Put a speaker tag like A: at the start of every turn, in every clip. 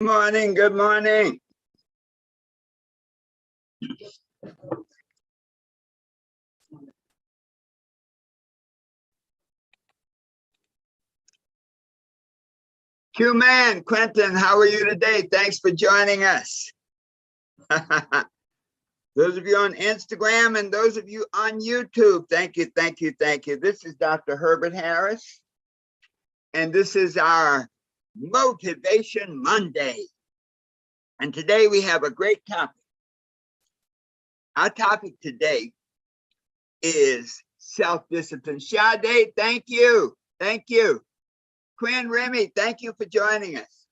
A: Good morning, good morning. Q-Man, Quentin, how are you today? Thanks for joining us. Those of you on Instagram and those of you on YouTube, thank you, thank you, thank you. This is Dr. Herbert Harris, and this is our Motivation Monday. And today we have a great topic. Our topic today is self-discipline. Sade, thank you. Thank you. Quinn, Remy, thank you for joining us.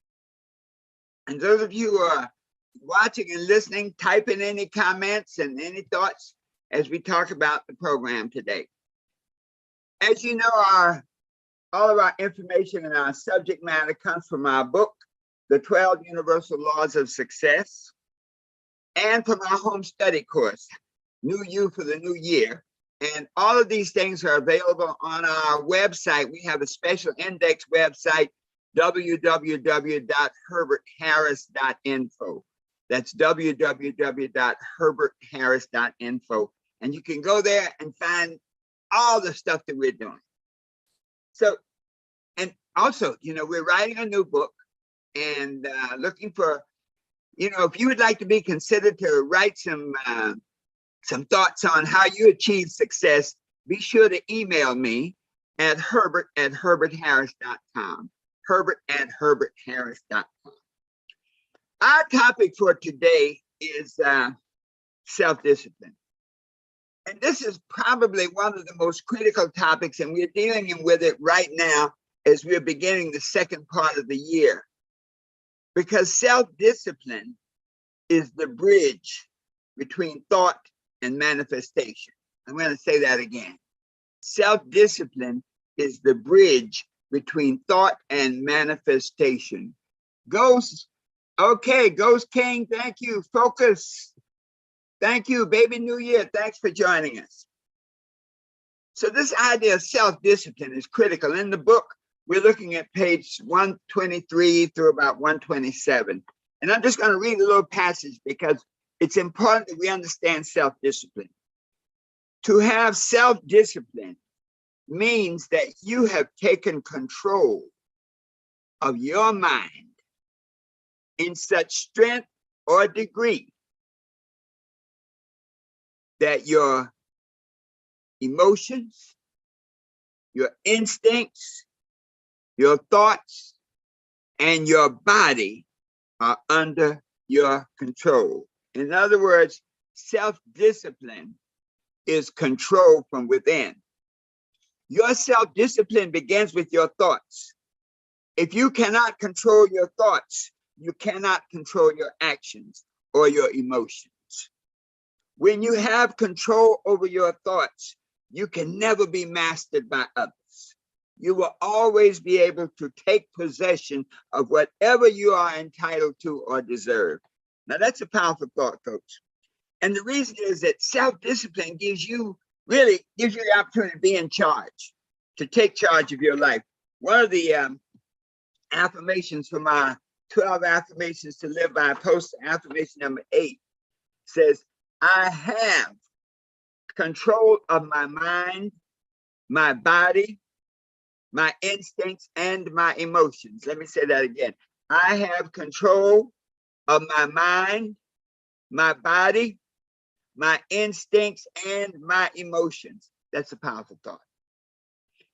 A: And those of you who are watching and listening, type in any comments and any thoughts as we talk about the program today. As you know, all of our information and our subject matter comes from our book, The 12 Universal Laws of Success, and from our home study course, New You for the New Year. And all of these things are available on our website. We have a special index website, www.herbertharris.info. That's www.herbertharris.info. And you can go there and find all the stuff that we're doing. So, and also, we're writing a new book and looking for, if you would like to be considered to write some thoughts on how you achieve success, be sure to email me at herbert@herbertharris.com. herbert@herbertharris.com. Our topic for today is self-discipline. And this is probably one of the most critical topics, and we're dealing with it right now as we're beginning the second part of the year. Because self-discipline is the bridge between thought and manifestation. I'm going to say that again. Self-discipline is the bridge between thought and manifestation. Ghost, okay, Ghost King, thank you. Focus, thank you. Baby New Year, thanks for joining us. So this idea of self-discipline is critical. In the book, we're looking at page 123 through about 127. And I'm just going to read a little passage because it's important that we understand self-discipline. To have self-discipline means that you have taken control of your mind in such strength or degree that your emotions, your instincts, your thoughts, and your body are under your control. In other words, self-discipline is control from within. Your self-discipline begins with your thoughts. If you cannot control your thoughts, you cannot control your actions or your emotions. When you have control over your thoughts, you can never be mastered by others. You will always be able to take possession of whatever you are entitled to or deserve. Now, that's a powerful thought, folks. And the reason is that self-discipline gives you the opportunity to be in charge, to take charge of your life. One of the affirmations from our 12 affirmations to live by, post affirmation number 8 says, I have control of my mind, my body, my instincts, and my emotions. Let me say that again. I have control of my mind, my body, my instincts, and my emotions. That's a powerful thought.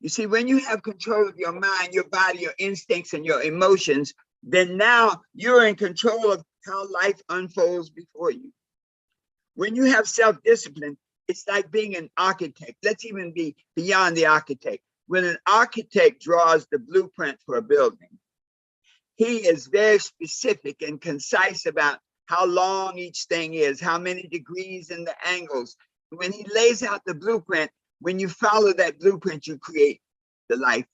A: You see, when you have control of your mind, your body, your instincts, and your emotions, then now you're in control of how life unfolds before you. When you have self-discipline, it's like being an architect. Let's even be beyond the architect. When an architect draws the blueprint for a building, he is very specific and concise about how long each thing is, how many degrees and the angles. When he lays out the blueprint, when you follow that blueprint, you create the life,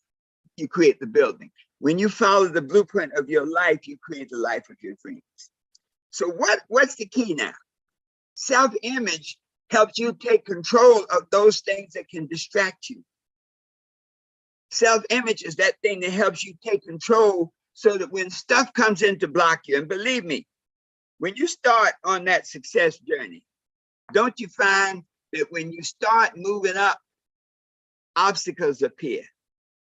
A: you create the building. When you follow the blueprint of your life, you create the life of your dreams. So what's the key now? Self-image helps you take control of those things that can distract you. Self-image is that thing that helps you take control so that when stuff comes in to block you, and believe me, when you start on that success journey, don't you find that when you start moving up, obstacles appear?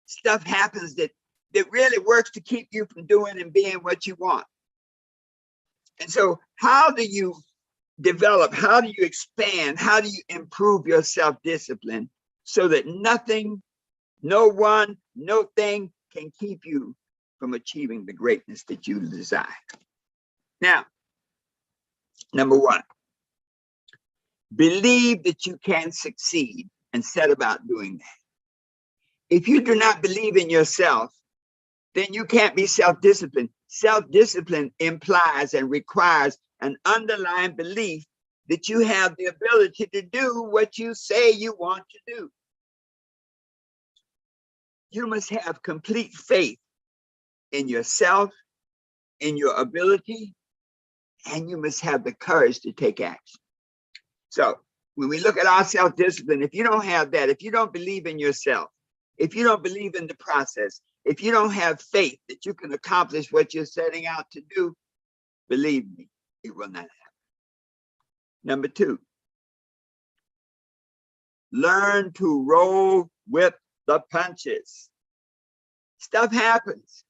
A: Stuff happens that really works to keep you from doing and being what you want. And so how do you develop, how do you expand, how do you improve your self-discipline so that nothing, no one, no thing can keep you from achieving the greatness that you desire? Now, number one, believe that you can succeed and set about doing that. If you do not believe in yourself, then you can't be self-disciplined. Self-discipline implies and requires an underlying belief that you have the ability to do what you say you want to do. You must have complete faith in yourself, in your ability, and you must have the courage to take action. So when we look at our self-discipline, if you don't have that, if you don't believe in yourself, if you don't believe in the process, if you don't have faith that you can accomplish what you're setting out to do, believe me, it will not happen. Number two, learn to roll with the punches. Stuff happens.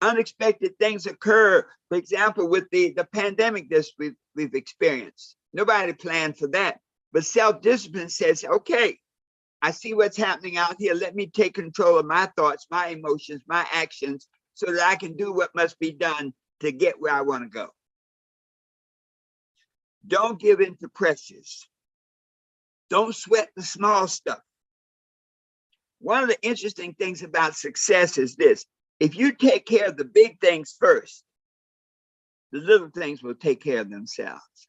A: Unexpected things occur. For example, with the pandemic that we've experienced. Nobody planned for that. But self-discipline says, okay, I see what's happening out here. Let me take control of my thoughts, my emotions, my actions, so that I can do what must be done to get where I want to go. Don't give in to pressures. Don't sweat the small stuff. One of the interesting things about success is this: if you take care of the big things first, the little things will take care of themselves.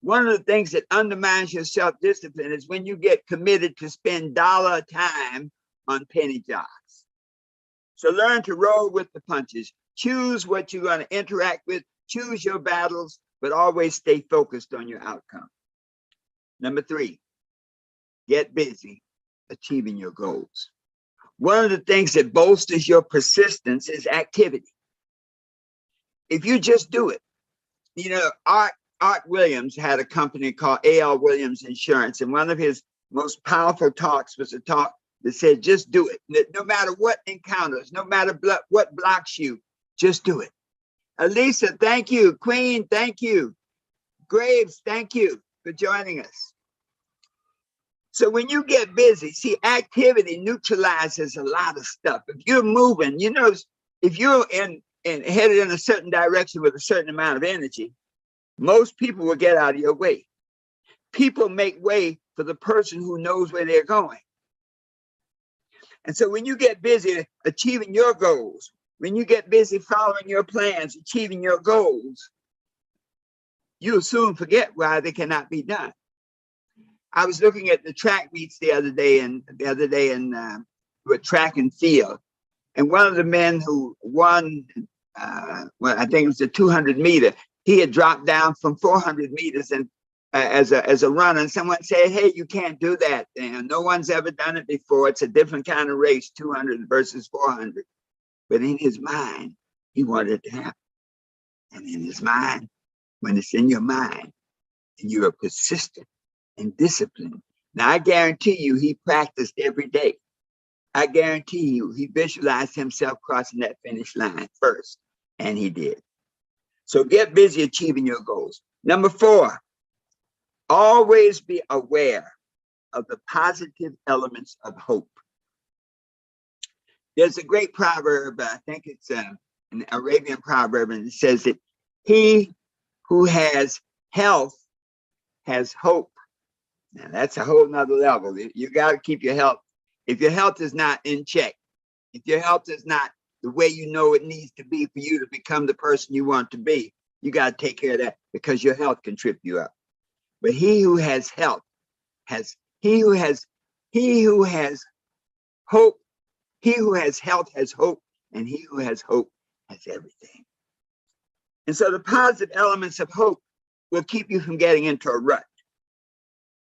A: One of the things that undermines your self-discipline is when you get committed to spend dollar time on penny jobs. So learn to roll with the punches. Choose what you're going to interact with. Choose your battles, but always stay focused on your outcome. Number three, get busy achieving your goals. One of the things that bolsters your persistence is activity. If you just do it, you know, Art Williams had a company called A.L. Williams Insurance, and one of his most powerful talks was a talk that said, just do it. No matter what encounters, no matter what blocks you, just do it. Elisa, thank you. Queen, thank you. Graves, thank you for joining us. So when you get busy, see, activity neutralizes a lot of stuff. If you're moving, you know, if you're headed in a certain direction with a certain amount of energy, most people will get out of your way. People make way for the person who knows where they're going. And so when you get busy achieving your goals, when you get busy following your plans, achieving your goals, you'll soon forget why they cannot be done. I was looking at the track meets the other day with track and field. And one of the men who won, well, I think it was the 200 meter, he had dropped down from 400 meters and as a runner, and someone said, hey, you can't do that. And no one's ever done it before. It's a different kind of race, 200 versus 400. But in his mind, he wanted it to happen. And in his mind, when it's in your mind and you are persistent and disciplined, now I guarantee you he practiced every day. I guarantee you he visualized himself crossing that finish line first, and he did. So get busy achieving your goals. Number four, always be aware of the positive elements of hope. There's a great proverb, I think it's an Arabian proverb, and it says that he who has health has hope. Now that's a whole nother level. You got to keep your health. If your health is not in check, if your health is not the way you know it needs to be for you to become the person you want to be, you got to take care of that, because your health can trip you up. But he who has health he who has hope, he who has health has hope, and he who has hope has everything. And so the positive elements of hope will keep you from getting into a rut.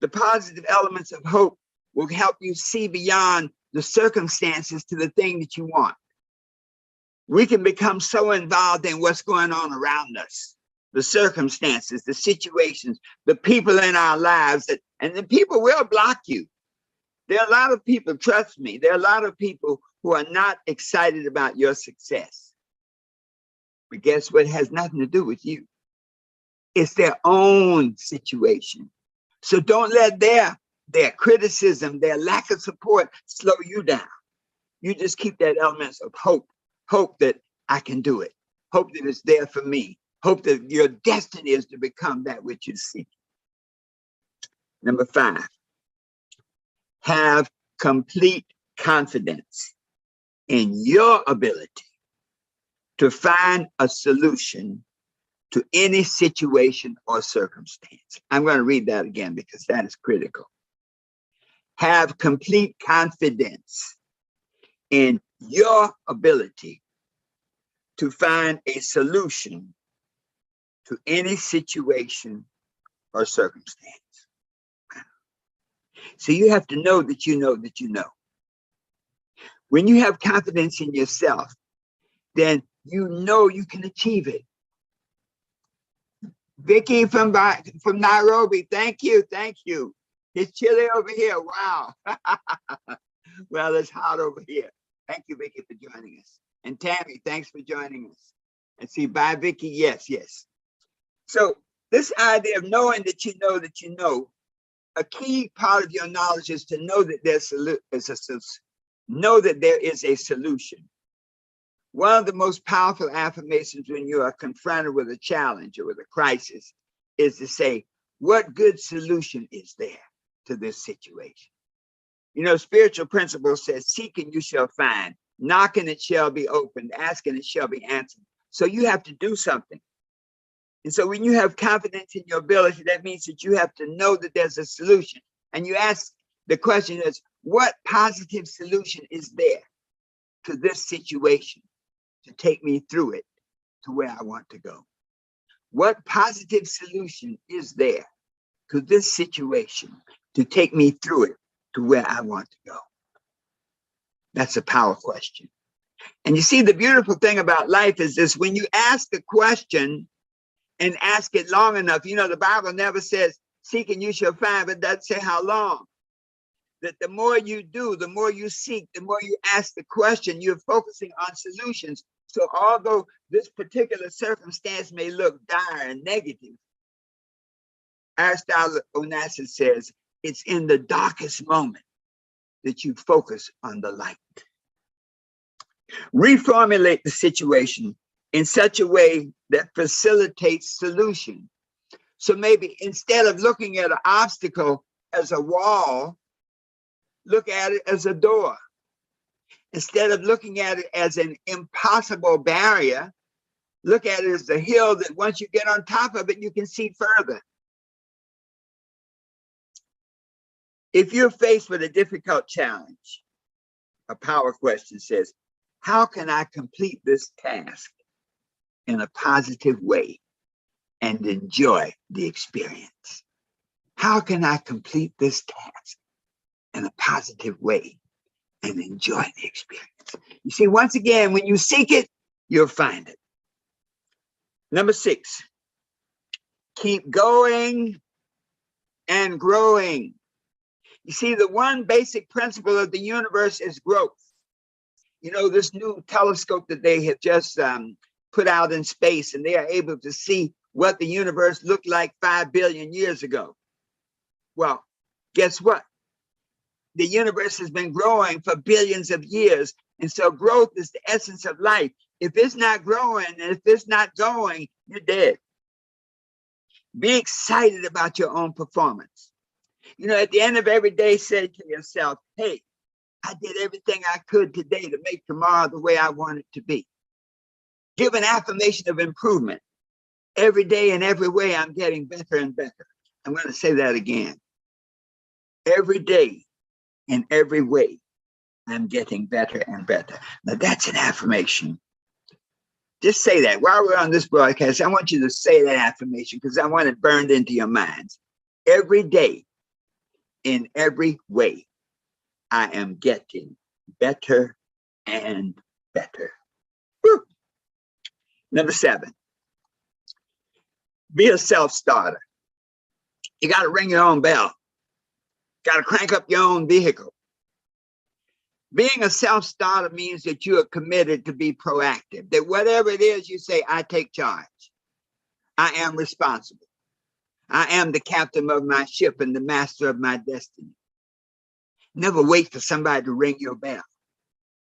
A: The positive elements of hope will help you see beyond the circumstances to the thing that you want. We can become so involved in what's going on around us, the circumstances, the situations, the people in our lives, and the people will block you. There are a lot of people, trust me, there are a lot of people who are not excited about your success. But guess what? It has nothing to do with you. It's their own situation. So don't let their criticism, their lack of support slow you down. You just keep that element of hope that I can do it. Hope that it's there for me. Hope that your destiny is to become that which you seek. Number 5, have complete confidence in your ability to find a solution to any situation or circumstance. I'm going to read that again because that is critical. Have complete confidence in your ability to find a solution to any situation or circumstance. So you have to know that you know that you know. When you have confidence in yourself, then you know you can achieve it. Vicky from Nairobi, thank you. It's chilly over here. Wow. Well, it's hot over here. Thank you, Vicky, for joining us. And Tammy, thanks for joining us. And see, bye, Vicky. Yes. So this idea of knowing that you know, a key part of your knowledge is to know that there is a solution. One of the most powerful affirmations when you are confronted with a challenge or with a crisis is to say, what good solution is there to this situation? You know, spiritual principle says, seek and you shall find, knock and it shall be opened, ask and it shall be answered. So you have to do something. And so when you have confidence in your ability, that means that you have to know that there's a solution. And you ask, the question is, what positive solution is there to this situation to take me through it to where I want to go? What positive solution is there to this situation to take me through it to where I want to go? That's a power question. And you see, the beautiful thing about life is this: when you ask a question and ask it long enough, you know, the Bible never says, seek and you shall find, but it doesn't say how long. That the more you do, the more you seek, the more you ask the question, you're focusing on solutions. So although this particular circumstance may look dire and negative, Aristotle Onassis says, it's in the darkest moment that you focus on the light. Reformulate the situation in such a way that facilitates solution. So maybe instead of looking at an obstacle as a wall, look at it as a door. Instead of looking at it as an impossible barrier, look at it as a hill that once you get on top of it, you can see further. If you're faced with a difficult challenge, a power question says, how can I complete this task in a positive way and enjoy the experience? How can I complete this task in a positive way and enjoy the experience? You see, once again, when you seek it, you'll find it. Number 6, keep going and growing. You see, the one basic principle of the universe is growth. You know, this new telescope that they have just put out in space, and they are able to see what the universe looked like 5 billion years ago. Well, guess what? The universe has been growing for billions of years. And so growth is the essence of life. If it's not growing and if it's not going, you're dead. Be excited about your own performance. You know, at the end of every day, say to yourself, hey, I did everything I could today to make tomorrow the way I want it to be. Give an affirmation of improvement. Every day in every way, I'm getting better and better. I'm going to say that again. Every day in every way, I'm getting better and better. Now that's an affirmation. Just say that. While we're on this broadcast, I want you to say that affirmation because I want it burned into your minds. Every day in every way, I am getting better and better. Woo! Number 7, be a self-starter. You got to ring your own bell. Got to crank up your own vehicle. Being a self-starter means that you are committed to be proactive, that whatever it is you say, I take charge. I am responsible. I am the captain of my ship and the master of my destiny. Never wait for somebody to ring your bell.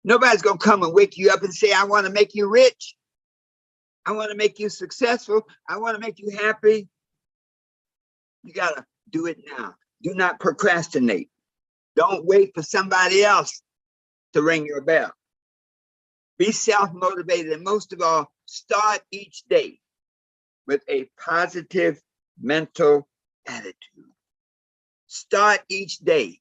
A: Nobody's going to come and wake you up and say, I want to make you rich. I want to make you successful. I want to make you happy. You got to do it now. Do not procrastinate. Don't wait for somebody else to ring your bell. Be self-motivated, and most of all, start each day with a positive mental attitude. Start each day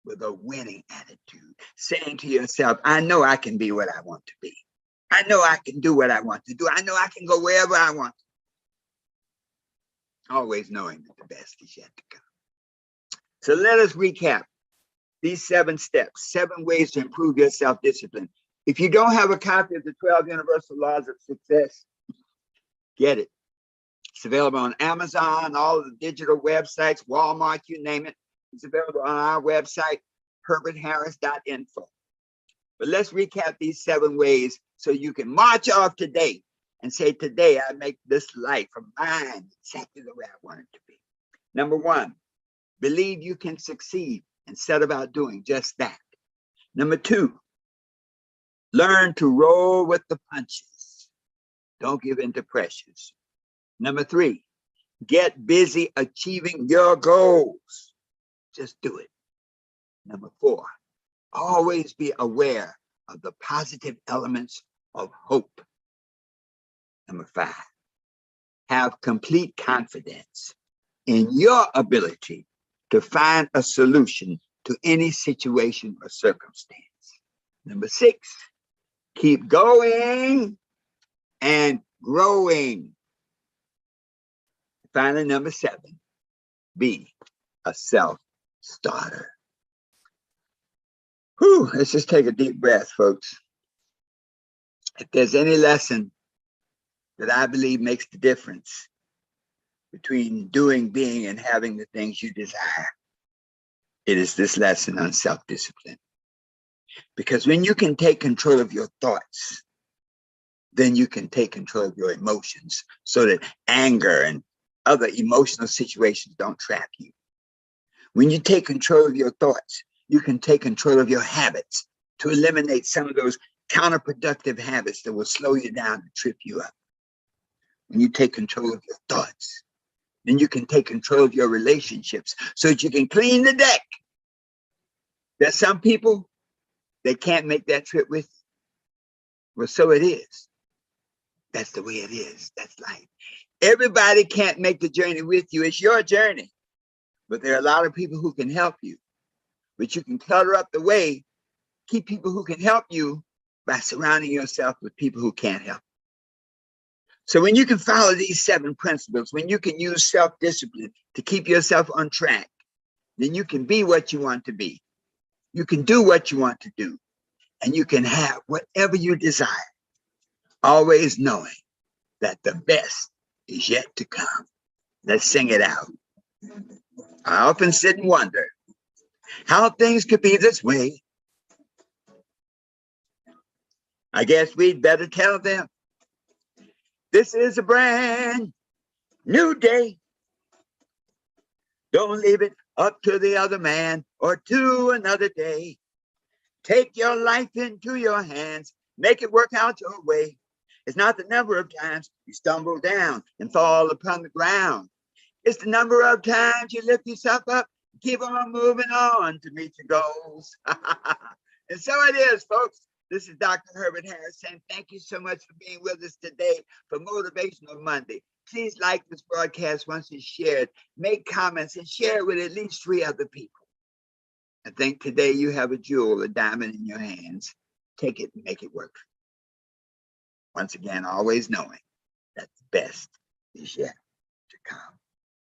A: with a winning attitude, saying to yourself, I know I can be what I want to be. I know I can do what I want to do. I know I can go wherever I want. Always knowing that the best is yet to come. So let us recap these 7 steps, 7 ways to improve your self-discipline. If you don't have a copy of the 12 Universal Laws of Success, get it. It's available on Amazon, all of the digital websites, Walmart, you name it. It's available on our website, herbertharris.info. But let's recap these 7 ways so you can march off today and say, today I make this life of mine exactly the way I want it to be. Number 1, believe you can succeed and set about doing just that. Number 2, learn to roll with the punches. Don't give in to pressures. Number 3, get busy achieving your goals. Just do it. Number 4, always be aware of the positive elements of hope. Number 5, have complete confidence in your ability to find a solution to any situation or circumstance. Number 6, keep going and growing. Finally, number 7, be a self-starter. Whew, let's just take a deep breath, folks. If there's any lesson that I believe makes the difference between doing, being, and having the things you desire, it is this lesson on self-discipline. Because when you can take control of your thoughts, then you can take control of your emotions so that anger and other emotional situations don't trap you. When you take control of your thoughts, you can take control of your habits to eliminate some of those counterproductive habits that will slow you down and trip you up. When you take control of your thoughts, then you can take control of your relationships so that you can clean the deck. There's some people that can't make that trip with you. Well, so it is. That's the way it is. That's life. Everybody can't make the journey with you. It's your journey. But there are a lot of people who can help you. But you can clutter up the way, keep people who can help you by surrounding yourself with people who can't help. So when you can follow these 7 principles, when you can use self-discipline to keep yourself on track, then you can be what you want to be. You can do what you want to do. And you can have whatever you desire, always knowing that the best is yet to come. Let's sing it out. I often sit and wonder how things could be this way. I guess we'd better tell them this is a brand new day. Don't leave it up to the other man or to another day. Take your life into your hands. Make it work out your way. It's not the number of times you stumble down and fall upon the ground. It's the number of times you lift yourself up, keep on moving on to meet your goals. And so it is, folks. This is Dr. Herbert Harris saying thank you so much for being with us today for Motivational Monday. Please like this broadcast once it's shared. Make comments and share it with at least 3 other people. I think today you have a jewel, a diamond in your hands. Take it and make it work. Once again, always knowing that the best is yet to come.